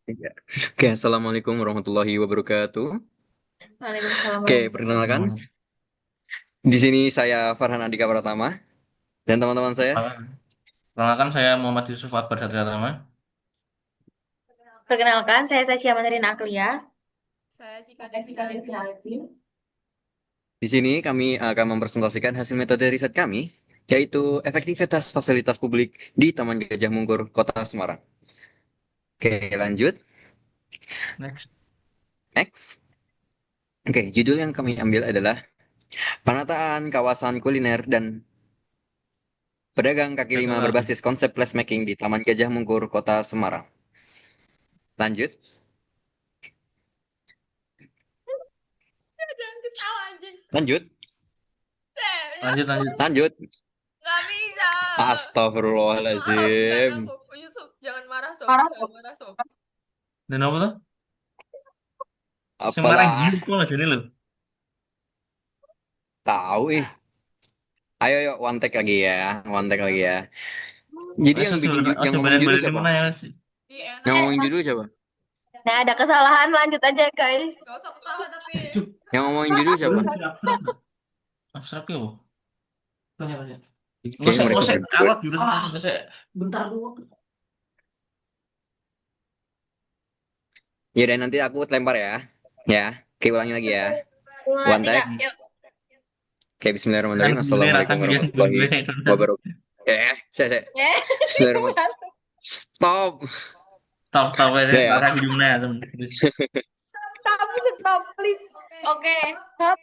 Iya. Oke, assalamualaikum warahmatullahi wabarakatuh. Waalaikumsalam Oke, warahmatullahi perkenalkan, wabarakatuh. di sini saya Farhan Andika Pratama dan teman-teman saya. Perkenalkan saya Muhammad Yusuf Akbar Satria. Perkenalkan, saya Sasha Mandarin Aklia. Saya Cika Devina Haji. Di sini kami akan mempresentasikan hasil metode riset kami, yaitu efektivitas fasilitas publik di Taman Gajah Mungkur, Kota Semarang. Oke, lanjut. Next. Next. Oke, judul yang kami ambil adalah penataan kawasan kuliner dan pedagang kaki lima Presentasi. berbasis konsep placemaking di Taman Gajah Mungkur, Kota Semarang. Lanjut. Jangan ketawa anjing. Lanjut. Ya, Lanjut. Lanjut. nggak bisa. Bercanda Astagfirullahaladzim. kok. Yusuf, jangan marah sob. Parah Jangan kok. marah sob. Dan apa tuh? Semarang Apalah, gini kok jadi loh. tahu ih. Ayo yuk, one take lagi ya, one take lagi ya. Jadi Wes yang aja ngomongin judul balen-balen siapa? mana ya sih? Iya Yang enak. ngomongin judul siapa? Nah, ada kesalahan, lanjut aja guys. Gak usah ketawa tapi. Yang ngomongin judul siapa? Abstrak. Abstrak ya, Bu. Tanya. Kayaknya mereka Ngosek berdua. awak jurus ngosek. Bentar dulu. Ya dan nanti aku lempar ya. Ya, oke ulangi lagi ya. Dua, One tiga, take. yuk. Oke, Kan Bismillahirrahmanirrahim. gue rasa Assalamualaikum milih warahmatullahi gue. wabarakatuh. Saya. Eh, Bismillahirrahmanirrahim. Stop. Stop aja Udah ya. sekarang hidungnya ya. stop, stop, please. Oke, stop.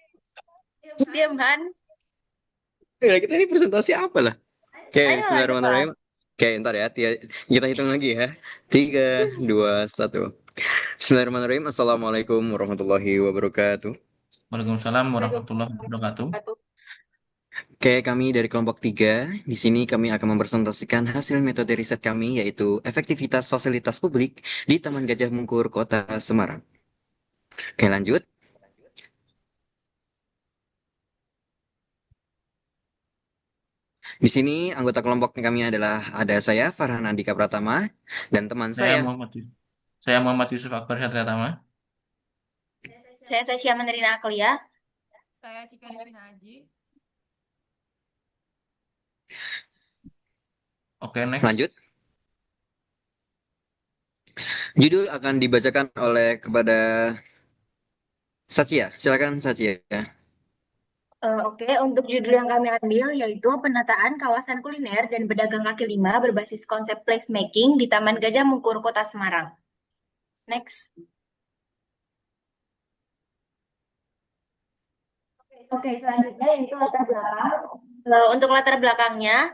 Diam, Han. Ya, kita ini presentasi apa lah? Oke, Ayo lanjut, Han. Bismillahirrahmanirrahim. Oke, ntar ya. Kita hitung lagi ya. Tiga, dua, satu. Bismillahirrahmanirrahim. Assalamualaikum warahmatullahi wabarakatuh. Waalaikumsalam warahmatullahi wabarakatuh. Oke, kami dari kelompok 3. Di sini kami akan mempresentasikan hasil metode riset kami, yaitu efektivitas fasilitas publik di Taman Gajah Mungkur, Kota Semarang. Oke, lanjut. Di sini anggota kelompok kami adalah ada saya, Farhan Andika Pratama, dan teman Saya saya. Muhammad Yusuf. Saya Muhammad Yusuf Akbar Satria. Saya Sasha Mandarin Aklia. Saya Cika Devina Haji. Oke, next. Lanjut. Judul akan dibacakan oleh kepada Satya. Silakan Satya. Oke, untuk judul yang kami ambil yaitu penataan kawasan kuliner dan pedagang kaki lima berbasis konsep placemaking di Taman Gajah Mungkur, Kota Semarang. Next. Oke, selanjutnya yaitu latar belakang. Untuk latar belakangnya,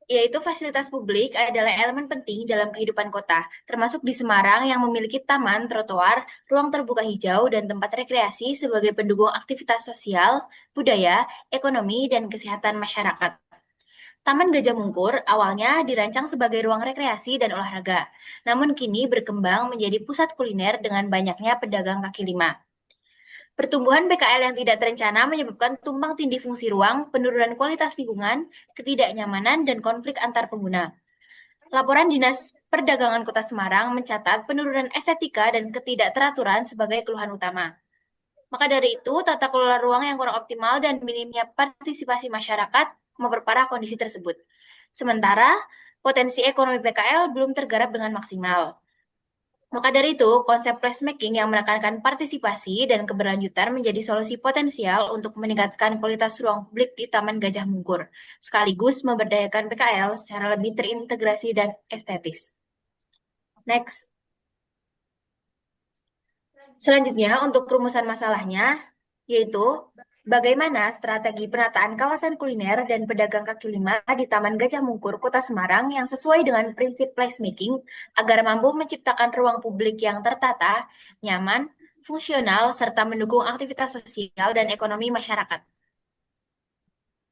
yaitu fasilitas publik adalah elemen penting dalam kehidupan kota, termasuk di Semarang yang memiliki taman, trotoar, ruang terbuka hijau, dan tempat rekreasi sebagai pendukung aktivitas sosial, budaya, ekonomi, dan kesehatan masyarakat. Taman Gajah Mungkur awalnya dirancang sebagai ruang rekreasi dan olahraga, namun kini berkembang menjadi pusat kuliner dengan banyaknya pedagang kaki lima. Pertumbuhan PKL yang tidak terencana menyebabkan tumpang tindih fungsi ruang, penurunan kualitas lingkungan, ketidaknyamanan, dan konflik antar pengguna. Laporan Dinas Perdagangan Kota Semarang mencatat penurunan estetika dan ketidakteraturan sebagai keluhan utama. Maka dari itu, tata kelola ruang yang kurang optimal dan minimnya partisipasi masyarakat memperparah kondisi tersebut. Sementara, potensi ekonomi PKL belum tergarap dengan maksimal. Maka dari itu, konsep placemaking yang menekankan partisipasi dan keberlanjutan menjadi solusi potensial untuk meningkatkan kualitas ruang publik di Taman Gajah Mungkur, sekaligus memberdayakan PKL secara lebih terintegrasi dan estetis. Next. Selanjutnya, untuk rumusan masalahnya, yaitu bagaimana strategi penataan kawasan kuliner dan pedagang kaki lima di Taman Gajah Mungkur, Kota Semarang yang sesuai dengan prinsip placemaking agar mampu menciptakan ruang publik yang tertata, nyaman, fungsional, serta mendukung aktivitas sosial dan ekonomi masyarakat.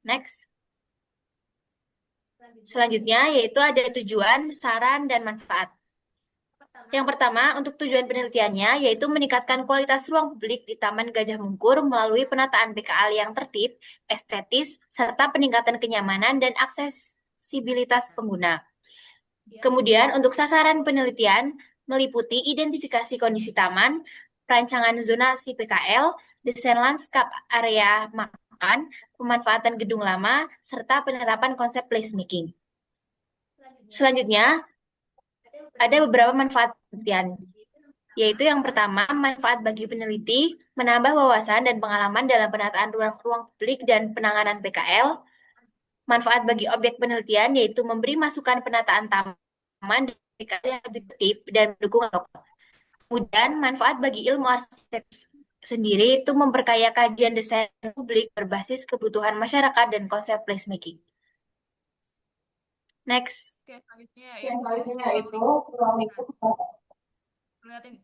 Next. Selanjutnya, yaitu ada tujuan, saran, dan manfaat. Yang pertama, untuk tujuan penelitiannya, yaitu meningkatkan kualitas ruang publik di Taman Gajah Mungkur melalui penataan PKL yang tertib, estetis, serta peningkatan kenyamanan dan aksesibilitas pengguna. Kemudian, untuk sasaran penelitian, meliputi identifikasi kondisi taman, perancangan zonasi PKL, desain lanskap area makan, pemanfaatan gedung lama, serta penerapan konsep placemaking. Selanjutnya, ada beberapa manfaat penelitian, yaitu yang pertama, manfaat bagi peneliti, menambah wawasan dan pengalaman dalam penataan ruang-ruang publik dan penanganan PKL. Manfaat bagi objek penelitian, yaitu memberi masukan penataan taman dan PKL yang lebih tertib dan mendukung. Kemudian, manfaat bagi ilmu arsitek sendiri itu memperkaya kajian desain publik berbasis kebutuhan masyarakat dan konsep placemaking. Next. Oke, selanjutnya yaitu ruang lingkup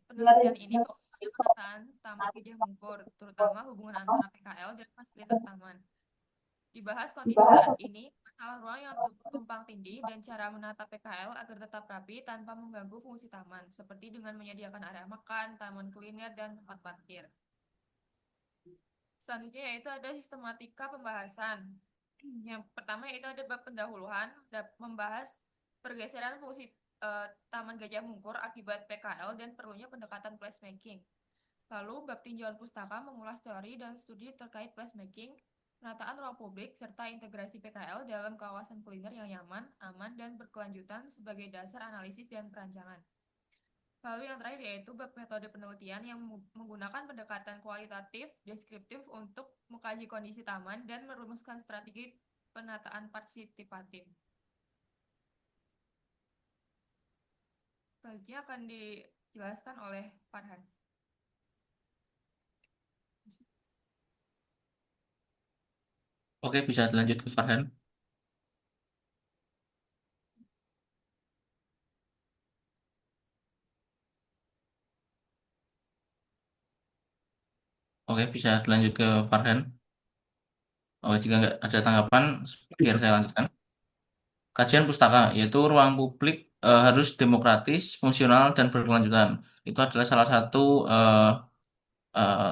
penelitian ini fokus pada penataan Taman Gajah Mungkur, terutama hubungan antara PKL dan fasilitas taman. Dibahas kondisi saat ini, masalah ruang yang tumpang tindih dan cara menata PKL agar tetap rapi tanpa mengganggu fungsi taman, seperti dengan menyediakan area makan, taman kuliner, dan tempat parkir. Selanjutnya yaitu ada sistematika pembahasan. Yang pertama yaitu ada bab pendahuluan, membahas pergeseran fungsi Taman Gajah Mungkur akibat PKL dan perlunya pendekatan placemaking. Lalu bab tinjauan pustaka mengulas teori dan studi terkait placemaking, penataan ruang publik, serta integrasi PKL dalam kawasan kuliner yang nyaman, aman, dan berkelanjutan sebagai dasar analisis dan perancangan. Lalu yang terakhir yaitu bab metode penelitian yang menggunakan pendekatan kualitatif, deskriptif untuk mengkaji kondisi taman dan merumuskan strategi penataan partisipatif. Selanjutnya akan dijelaskan oleh Farhan. Oke, bisa dilanjut ke Farhan. Oke, bisa dilanjut ke Farhan. Oke, jika nggak ada tanggapan, biar saya lanjutkan. Kajian pustaka, yaitu ruang publik harus demokratis, fungsional, dan berkelanjutan. Itu adalah salah satu eh,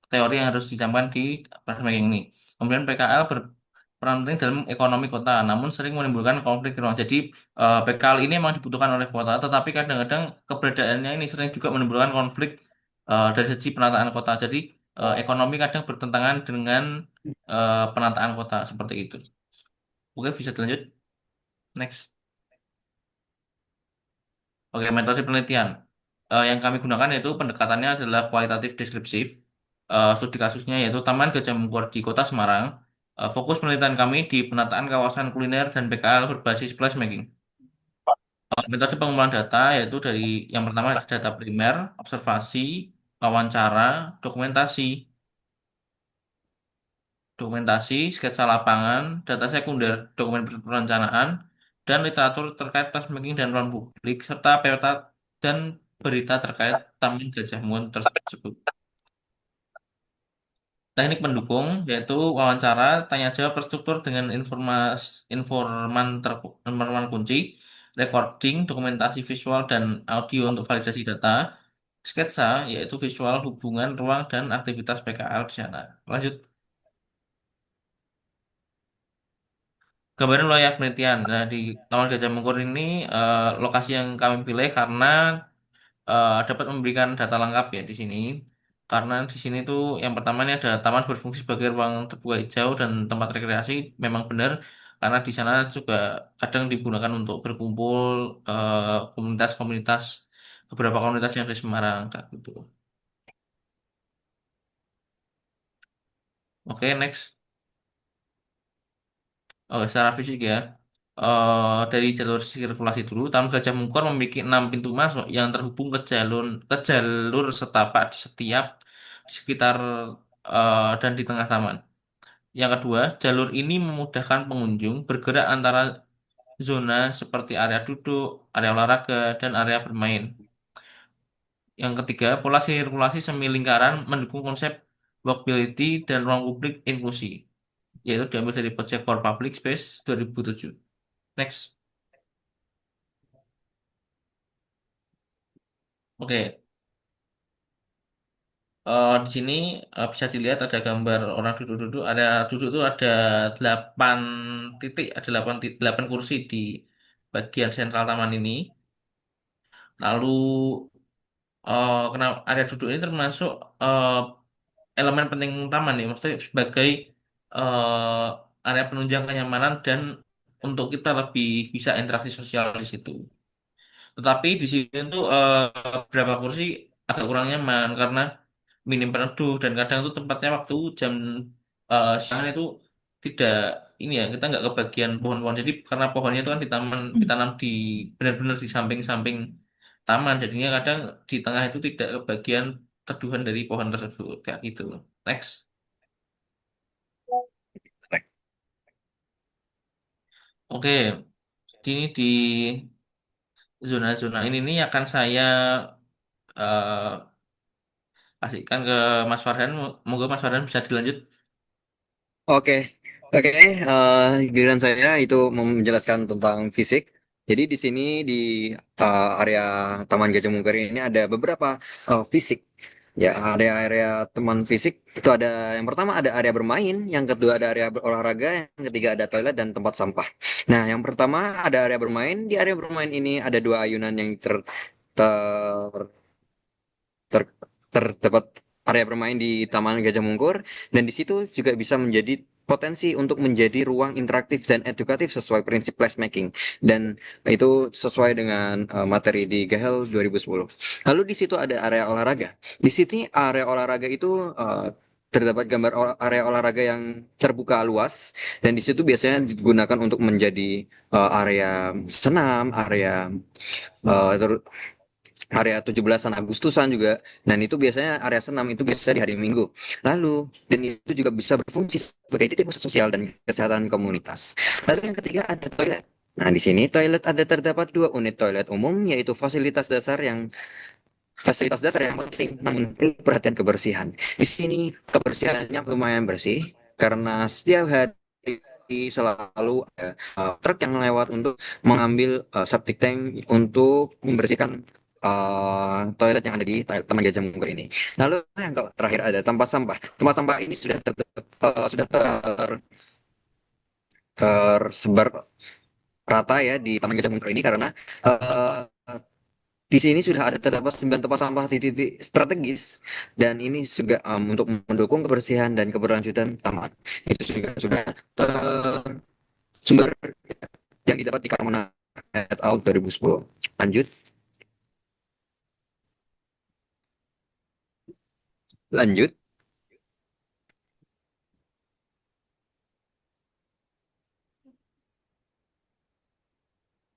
teori yang harus dicampkan di permainan ini. Kemudian PKL berperan penting dalam ekonomi kota, namun sering menimbulkan konflik di ruang. Jadi PKL ini memang dibutuhkan oleh kota, tetapi kadang-kadang keberadaannya ini sering juga menimbulkan konflik dari segi penataan kota. Jadi ekonomi kadang bertentangan dengan penataan kota seperti itu. Oke, bisa dilanjut. Next. Oke, metode penelitian. Yang kami gunakan yaitu pendekatannya adalah kualitatif deskripsif. Studi kasusnya yaitu Taman Gajah Mungkur di Kota Semarang. Fokus penelitian kami di penataan kawasan kuliner dan PKL berbasis placemaking. Metode pengumpulan data yaitu dari yang pertama data primer, observasi, wawancara, dokumentasi, sketsa lapangan, data sekunder, dokumen perencanaan, dan literatur terkait placemaking dan ruang publik, serta peta dan berita terkait Taman Gajah Mungkur tersebut. Teknik pendukung yaitu wawancara, tanya jawab terstruktur dengan informan kunci, recording, dokumentasi visual dan audio untuk validasi data, sketsa yaitu visual hubungan ruang dan aktivitas PKL di sana. Lanjut. Gambaran wilayah penelitian. Nah, di Taman Gajah Mungkur ini lokasi yang kami pilih karena dapat memberikan data lengkap ya di sini. Karena di sini tuh yang pertama ini ada taman berfungsi sebagai ruang terbuka hijau dan tempat rekreasi memang benar karena di sana juga kadang digunakan untuk berkumpul komunitas-komunitas beberapa komunitas yang ada di Semarang kayak gitu. Oke, next. Oh, secara fisik ya. Dari jalur sirkulasi dulu, Taman Gajah Mungkur memiliki 6 pintu masuk yang terhubung ke jalur setapak di setiap di sekitar dan di tengah taman. Yang kedua, jalur ini memudahkan pengunjung bergerak antara zona seperti area duduk, area olahraga, dan area bermain. Yang ketiga, pola sirkulasi semi lingkaran mendukung konsep walkability dan ruang publik inklusi, yaitu diambil dari Project for Public Space 2007. Next. Oke, di sini bisa dilihat ada gambar orang duduk-duduk. Ada duduk itu ada 8 titik, ada 8 kursi di bagian sentral taman ini. Lalu kenapa area duduk ini termasuk elemen penting taman ya, maksudnya sebagai eh, area penunjang kenyamanan dan untuk kita lebih bisa interaksi sosial di situ. Tetapi di sini tuh beberapa kursi agak kurang nyaman karena minim peneduh dan kadang tuh tempatnya waktu jam siang itu tidak ini ya, kita nggak kebagian pohon-pohon. Jadi karena pohonnya itu kan di taman ditanam di benar-benar di samping-samping taman, jadinya kadang di tengah itu tidak kebagian teduhan dari pohon tersebut kayak gitu. Next. Oke, ini di zona-zona ini nih akan saya eh, kasihkan ke Mas Farhan. Moga Mas Farhan bisa dilanjut. Oke, oke. Giliran saya itu menjelaskan tentang fisik. Jadi di sini di area Taman Gajah Mungkar ini ada beberapa fisik. Ya, area-area teman fisik itu ada yang pertama ada area bermain, yang kedua ada area berolahraga, yang ketiga ada toilet dan tempat sampah. Nah, yang pertama ada area bermain. Di area bermain ini ada dua ayunan yang ter- ter- terdapat area bermain di Taman Gajah Mungkur dan di situ juga bisa menjadi potensi untuk menjadi ruang interaktif dan edukatif sesuai prinsip placemaking dan itu sesuai dengan materi di GHL 2010. Lalu di situ ada area olahraga. Di sini area olahraga itu terdapat gambar area olahraga yang terbuka luas dan di situ biasanya digunakan untuk menjadi area senam, uh, area 17-an Agustusan juga. Dan itu biasanya area senam itu biasa di hari Minggu. Lalu, dan itu juga bisa berfungsi sebagai titik pusat sosial dan kesehatan komunitas. Lalu yang ketiga ada toilet. Nah, di sini toilet ada terdapat dua unit toilet umum, yaitu fasilitas dasar yang penting, namun perlu perhatian kebersihan. Di sini kebersihannya lumayan bersih, karena setiap hari selalu ada truk yang lewat untuk mengambil septic tank untuk membersihkan toilet yang ada di Taman Gajah Mungkur ini. Lalu yang terakhir ada tempat sampah. Tempat sampah ini sudah tersebar rata ya di Taman Gajah Mungkur ini karena eh, di sini sudah ada terdapat 9 tempat sampah di titik strategis dan ini juga untuk mendukung kebersihan dan keberlanjutan taman. Itu juga sudah sumber yang didapat di Carmona et al. 2010. Lanjut, lanjut.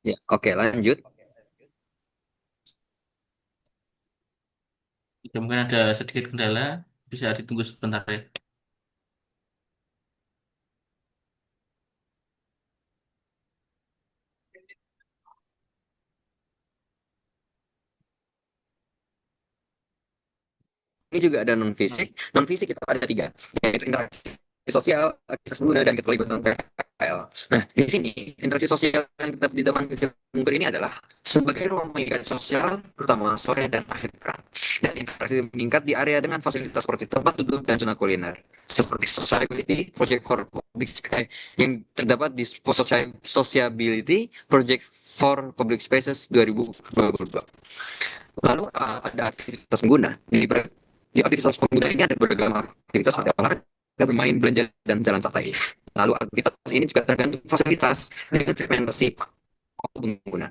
Ya, oke, lanjut. Ya, mungkin ada sedikit kendala, bisa ditunggu sebentar ya. Ini juga ada non fisik. Non fisik itu ada tiga, yaitu interaksi sosial, aktivitas pengguna, dan keterlibatan PKL. Nah, di sini interaksi sosial yang kita di Taman Gajah Mungkur ini adalah sebagai ruang pengingatan sosial, terutama sore dan akhir pekan. Dan interaksi meningkat di area dengan fasilitas seperti tempat duduk dan zona kuliner, seperti sociability project for public yang terdapat di sociability project for public spaces 2022. Lalu ada aktivitas pengguna. Di aktivitas pengguna ini ada beragam aktivitas, ada olahraga, bermain, belanja, dan jalan santai. Lalu aktivitas ini juga tergantung fasilitas dengan segmentasi waktu pengguna.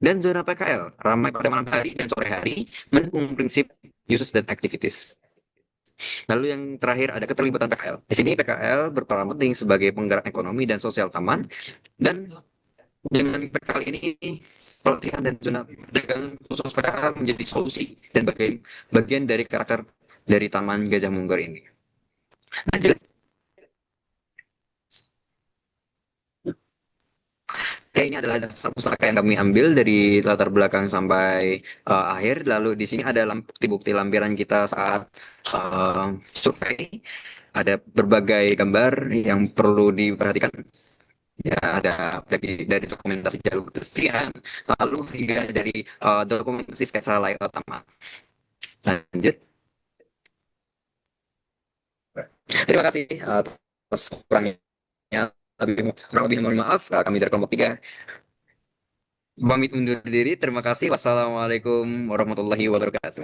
Dan zona PKL ramai pada malam hari dan sore hari mendukung prinsip uses dan activities. Lalu yang terakhir ada keterlibatan PKL. Di sini PKL berperan penting sebagai penggerak ekonomi dan sosial taman dan dengan PKL ini pelatihan dan zona perdagangan khusus PKL menjadi solusi dan bagian dari karakter dari Taman Gajah Mungkur ini. Lanjut. Oke, ini adalah daftar pustaka yang kami ambil dari latar belakang sampai akhir. Lalu di sini ada bukti-bukti lampiran kita saat survei. Ada berbagai gambar yang perlu diperhatikan. Ya, ada dari dokumentasi jalur pedestrian, lalu hingga dari dokumentasi sketsa layout taman. Lanjut. Terima kasih atas kurangnya. Kurang lebih mohon maaf. Kami dari kelompok 3 Pamit undur diri. Terima kasih. Wassalamualaikum warahmatullahi wabarakatuh.